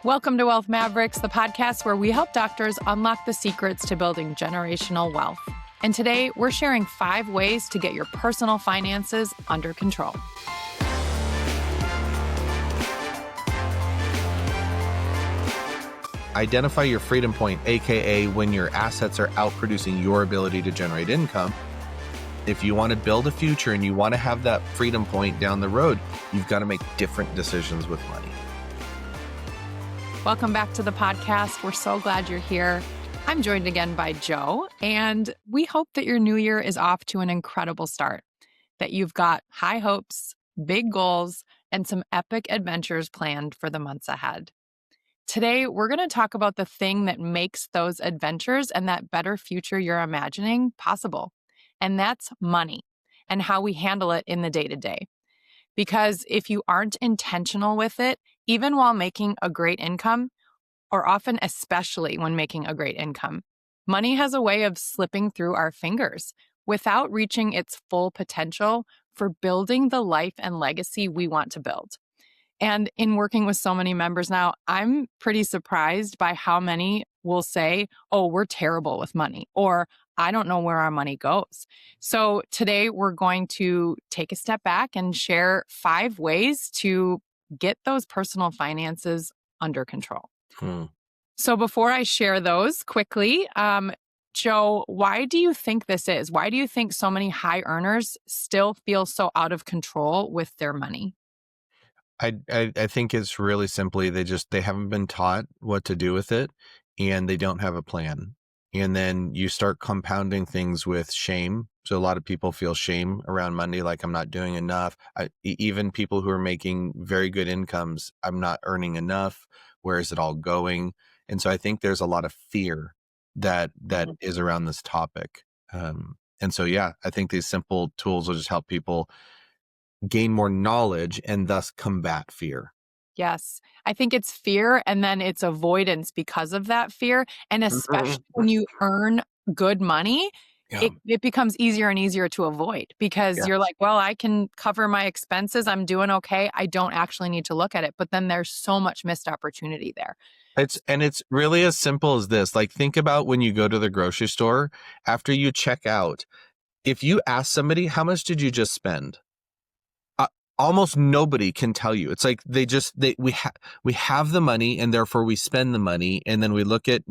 Welcome to Wealth Mavericks, the podcast where we help doctors unlock the secrets to building generational wealth. And today, we're sharing 5 ways to get your personal finances under control. Identify your freedom point, aka when your assets are outproducing your ability to generate income. If you want to build a future and you want to have that freedom point down the road, you've got to make different decisions with money. Welcome back to the podcast. We're so glad you're here. I'm joined again by Joe, and we hope that your new year is off to an incredible start, that you've got high hopes, big goals, and some epic adventures planned for the months ahead. Today, we're going to talk about the thing that makes those adventures and that better future you're imagining possible, and that's money and how we handle it in the day-to-day. Because if you aren't intentional with it, even while making a great income, or often especially when making a great income, money has a way of slipping through our fingers without reaching its full potential for building the life and legacy we want to build. And in working with so many members now, I'm pretty surprised by how many will say, oh, we're terrible with money, or I don't know where our money goes. So today we're going to take a step back and share 5 ways to get those personal finances under control. So before I share those quickly, Joe, why do you think this is? Why do you think so many high earners still feel so out of control with their money? I think it's really simply they haven't been taught what to do with it, and they don't have a plan. And then you start compounding things with shame. So a lot of people feel shame around money, like I'm not doing enough. Even people who are making very good incomes, I'm not earning enough. Where is it all going? And so I think there's a lot of fear that is around this topic. And so, yeah, I think these simple tools will just help people gain more knowledge and thus combat fear. Yes. I think it's fear and then it's avoidance because of that fear. And especially when you earn good money, Yeah. it becomes easier and easier to avoid because you're like, well, I can cover my expenses. I'm doing okay. I don't actually need to look at it. But then there's so much missed opportunity there. It's really as simple as this. Like, think about when you go to the grocery store, after you check out, if you ask somebody, how much did you just spend? Almost nobody can tell you. It's like we have the money and therefore we spend the money, and then we look at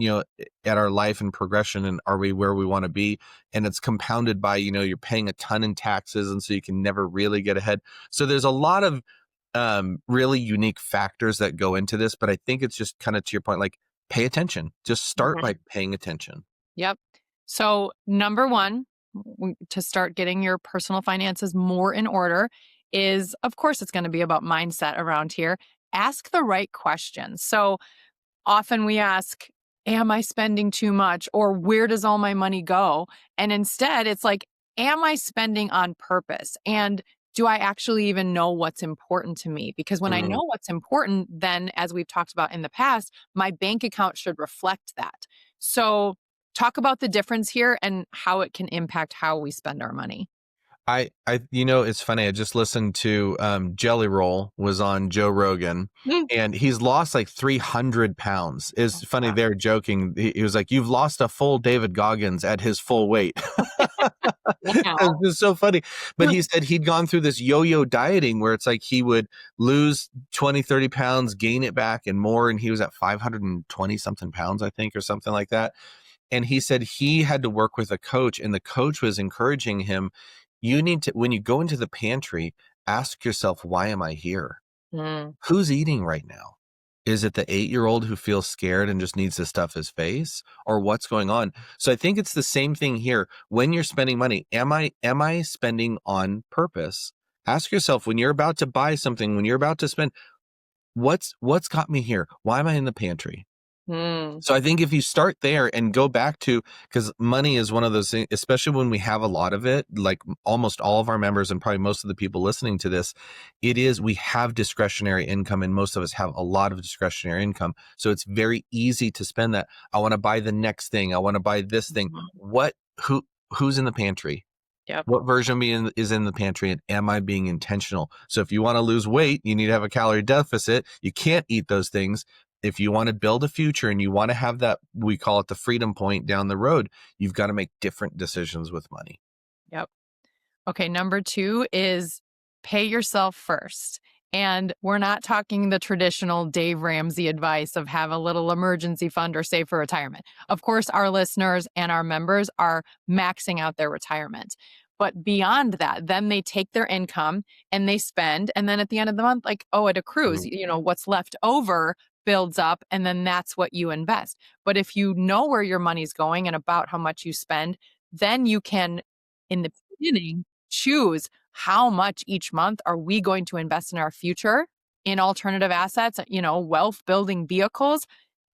at our life and progression, and are we where we want to be? And it's compounded by you're paying a ton in taxes, and so you can never really get ahead. So there's a lot of really unique factors that go into this, but I think it's just kind of to your point, like, pay attention. Just start by paying attention. Yep. So number 1, to start getting your personal finances more in order is, of course, it's going to be about mindset around here. Ask the right questions. So often we ask, am I spending too much? Or where does all my money go? And instead, it's like, am I spending on purpose? And do I actually even know what's important to me? Because when I know what's important, then as we've talked about in the past, my bank account should reflect that. So talk about the difference here and how it can impact how we spend our money. It's funny. I just listened to Jelly Roll was on Joe Rogan, and he's lost like 300 pounds. It's funny. They're joking. He was like, "You've lost a full David Goggins at his full weight." It's so funny. But he said he'd gone through this yo-yo dieting where it's like he would lose 20, 30 pounds, gain it back and more. And he was at 520 something pounds, I think, or something like that. And he said he had to work with a coach, and the coach was encouraging him. You need to, when you go into the pantry, ask yourself, why am I here? Who's eating right now? Is it the 8-year-old who feels scared and just needs to stuff his face, or what's going on? So I think it's the same thing here. When you're spending money, am I spending on purpose? Ask yourself, when you're about to buy something, when you're about to spend, what's got me here? Why am I in the pantry? So I think if you start there and go back to, because money is one of those things, especially when we have a lot of it, like almost all of our members and probably most of the people listening to this, we have discretionary income, and most of us have a lot of discretionary income. So it's very easy to spend that. I want to buy the next thing. I want to buy this thing. Who's in the pantry? Yep. What version of me is in the pantry, and am I being intentional? So if you want to lose weight, you need to have a calorie deficit. You can't eat those things, If you want to build a future and you want to have that, we call it the freedom point down the road, you've got to make different decisions with money. Yep. Okay, number 2 is pay yourself first. And we're not talking the traditional Dave Ramsey advice of have a little emergency fund or save for retirement. Of course, our listeners and our members are maxing out their retirement. But beyond that, then they take their income and they spend. And then at the end of the month, like, oh, it accrues. What's left over builds up, and then that's what you invest. But if you know where your money's going and about how much you spend, then you can, in the beginning, choose how much each month are we going to invest in our future in alternative assets, wealth building vehicles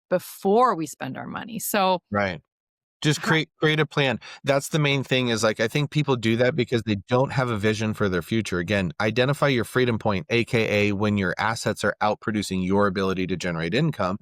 before we spend our money. So, Right. Just create a plan. That's the main thing is like, I think people do that because they don't have a vision for their future. Again, identify your freedom point, AKA when your assets are outproducing your ability to generate income.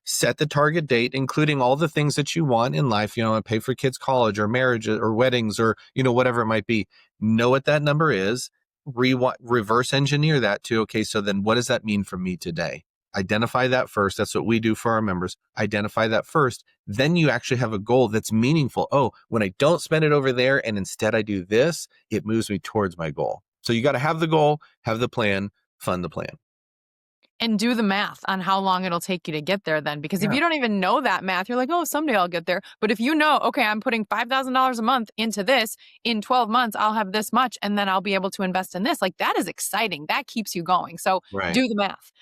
Set the target date, including all the things that you want in life, pay for kids' college or marriage or weddings or, whatever it might be. Know what that number is, reverse engineer that to, okay, so then what does that mean for me today? Identify that first. That's what we do for our members. Identify that first. Then you actually have a goal that's meaningful. Oh, when I don't spend it over there and instead I do this, it moves me towards my goal. So you got to have the goal, have the plan, fund the plan. And do the math on how long it'll take you to get there then. Because if you don't even know that math, you're like, oh, someday I'll get there. But if you know, okay, I'm putting $5,000 a month into this, in 12 months, I'll have this much, and then I'll be able to invest in this. Like, that is exciting. That keeps you going. So do the math.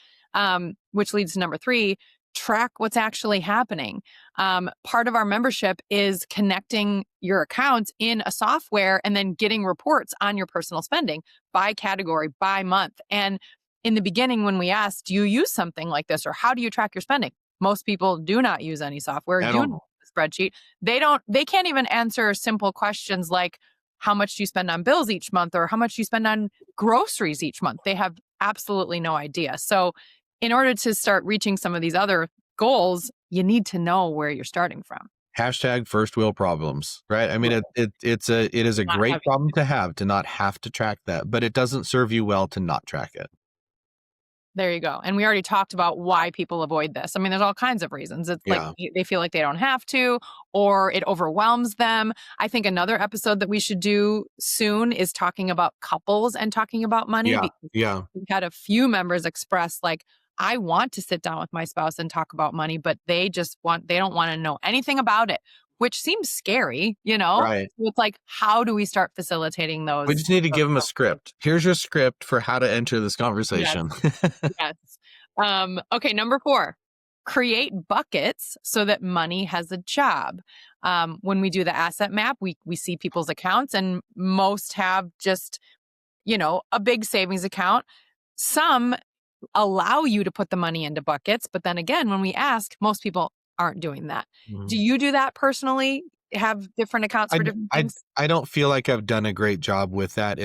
Which leads to number 3, track what's actually happening. Part of our membership is connecting your accounts in a software and then getting reports on your personal spending by category, by month. And in the beginning, when we asked, do you use something like this or how do you track your spending? Most people do not use any software, do not a spreadsheet. They can't even answer simple questions like how much do you spend on bills each month or how much do you spend on groceries each month? They have absolutely no idea. So in order to start reaching some of these other goals, you need to know where you're starting from. Hashtag first wheel problems, right? I mean, it is a great problem to have, to not have to track that, but it doesn't serve you well to not track it. There you go. And we already talked about why people avoid this. I mean, there's all kinds of reasons. It's like they feel like they don't have to, or it overwhelms them. I think another episode that we should do soon is talking about couples and talking about money. Yeah. We've had a few members express like, I want to sit down with my spouse and talk about money, but they don't want to know anything about it, which seems scary, Right. So it's like, how do we start facilitating those? We just need to give them a script. Here's your script for how to enter this conversation. Yes. Okay, number 4, create buckets so that money has a job. When we do the asset map, we see people's accounts and most have just, a big savings account. Some allow you to put the money into buckets. But then again, when we ask, most people aren't doing that. Do you do that personally? Have different accounts for different things? I don't feel like I've done a great job with that.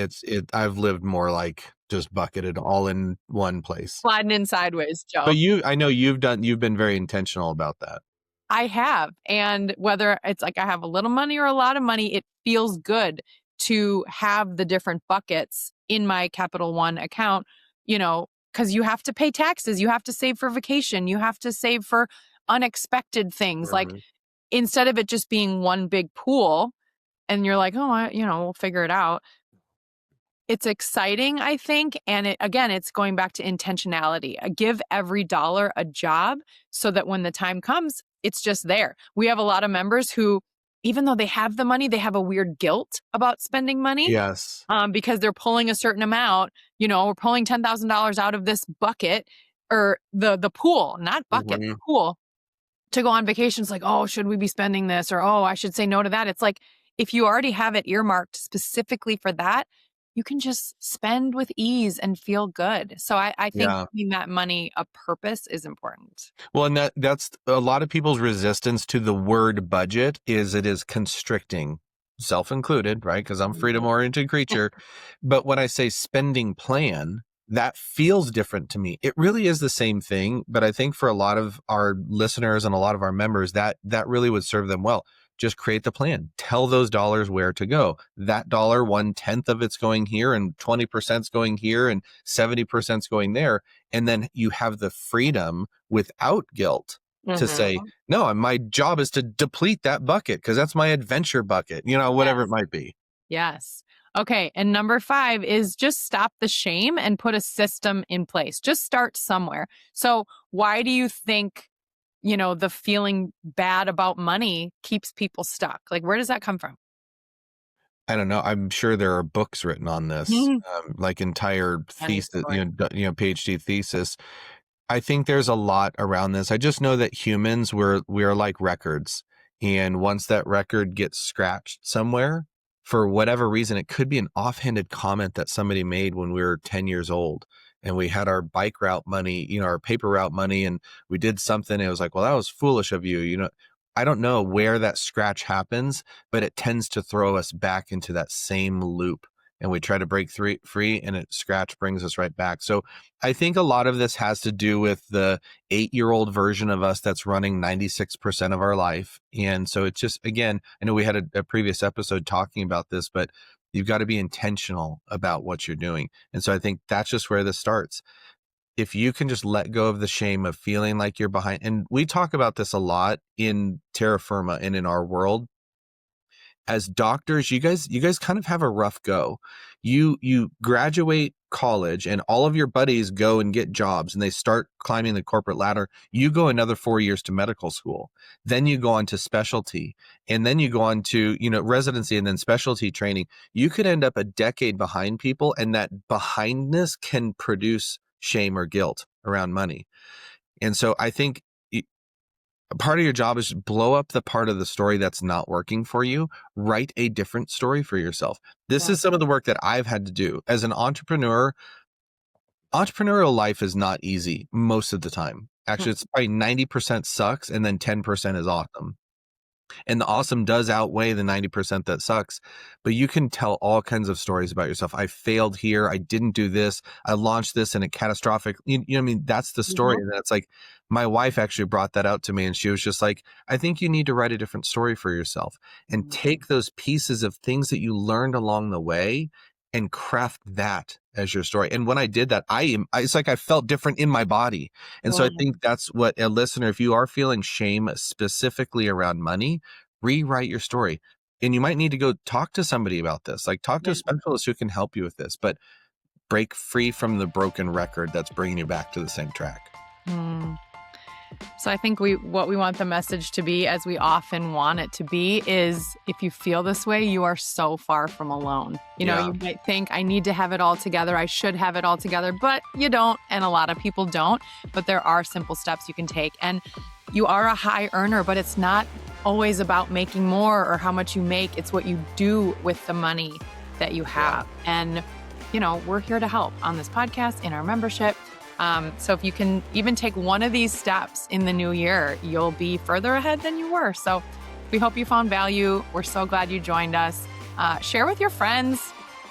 I've lived more like just bucketed all in one place. Sliding in sideways, Joe. But I know you've been very intentional about that. I have. And whether it's like I have a little money or a lot of money, it feels good to have the different buckets in my Capital One account, because you have to pay taxes, you have to save for vacation, you have to save for unexpected things. Like instead of it just being one big pool and you're like, oh, we'll figure it out. It's exciting, I think. And it's going back to intentionality. Give every dollar a job so that when the time comes, it's just there. We have a lot of members who, even though they have the money, they have a weird guilt about spending money. Yes. Because they're pulling a certain amount, we're pulling $10,000 out of this bucket or the pool, not bucket, the pool, to go on vacations. Like, oh, should we be spending this? Or, oh, I should say no to that. It's like, if you already have it earmarked specifically for that, you can just spend with ease and feel good. So I think giving that money a purpose is important. Well, and that's a lot of people's resistance to the word budget is it is constricting, self included, right? Because I'm a freedom oriented creature. But when I say spending plan, that feels different to me. It really is the same thing. But I think for a lot of our listeners and a lot of our members, that really would serve them well. just create the plan. Tell those dollars where to go. That dollar, 1/10 of it's going here and 20% is going here and 70% is going there. And then you have the freedom without guilt to say, no, my job is to deplete that bucket because that's my adventure bucket, whatever it might be. Yes. Okay. And number 5 is just stop the shame and put a system in place. Just start somewhere. So why do you think, the feeling bad about money keeps people stuck? Like, where does that come from? I don't know. I'm sure there are books written on this, like entire thesis, PhD thesis. I think there's a lot around this. I just know that humans, we're like records. And once that record gets scratched somewhere, for whatever reason, it could be an offhanded comment that somebody made when we were 10 years old and we had our bike route money, our paper route money, and we did something. And it was like, well, that was foolish of you. I don't know where that scratch happens, but it tends to throw us back into that same loop. And we try to break free and it scratch brings us right back. So I think a lot of this has to do with the 8-year-old version of us that's running 96% of our life. And so it's just, again, I know we had a previous episode talking about this, but you've got to be intentional about what you're doing. And so I think that's just where this starts. If you can just let go of the shame of feeling like you're behind, and we talk about this a lot in Terra Firma and in our world. As doctors, you guys kind of have a rough go. You graduate college and all of your buddies go and get jobs and they start climbing the corporate ladder. You go another 4 years to medical school. Then you go on to specialty, and then you go on to, residency and then specialty training. You could end up a decade behind people, and that behindness can produce shame or guilt around money. And so I think part of your job is blow up the part of the story that's not working for you. Write a different story for yourself. This is some of the work that I've had to do as an entrepreneur. Entrepreneurial life is not easy most of the time. Actually, it's probably 90% sucks and then 10% is awesome. And the awesome does outweigh the 90% that sucks. But you can tell all kinds of stories about yourself. I failed here. I didn't do this. I launched this in a catastrophic, what I mean? That's the story. And that's like, my wife actually brought that out to me. And she was just like, I think you need to write a different story for yourself and take those pieces of things that you learned along the way and craft that as your story. And when I did that, it's like I felt different in my body. And so I think that's what a listener, if you are feeling shame specifically around money, rewrite your story. And you might need to go talk to somebody about this, like talk to a specialist who can help you with this, but break free from the broken record that's bringing you back to the same track. So I think what we want the message to be, as we often want it to be, is if you feel this way, you are so far from alone. You might think, I need to have it all together. I should have it all together, but you don't. And a lot of people don't. But there are simple steps you can take. And you are a high earner, but it's not always about making more or how much you make. It's what you do with the money that you have. And, we're here to help on this podcast, in our membership. So if you can even take one of these steps in the new year, you'll be further ahead than you were. So we hope you found value. We're so glad you joined us. Share with your friends.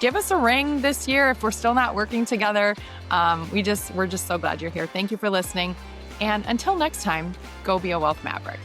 Give us a ring this year if we're still not working together. We're just so glad you're here. Thank you for listening. And until next time, go be a wealth maverick.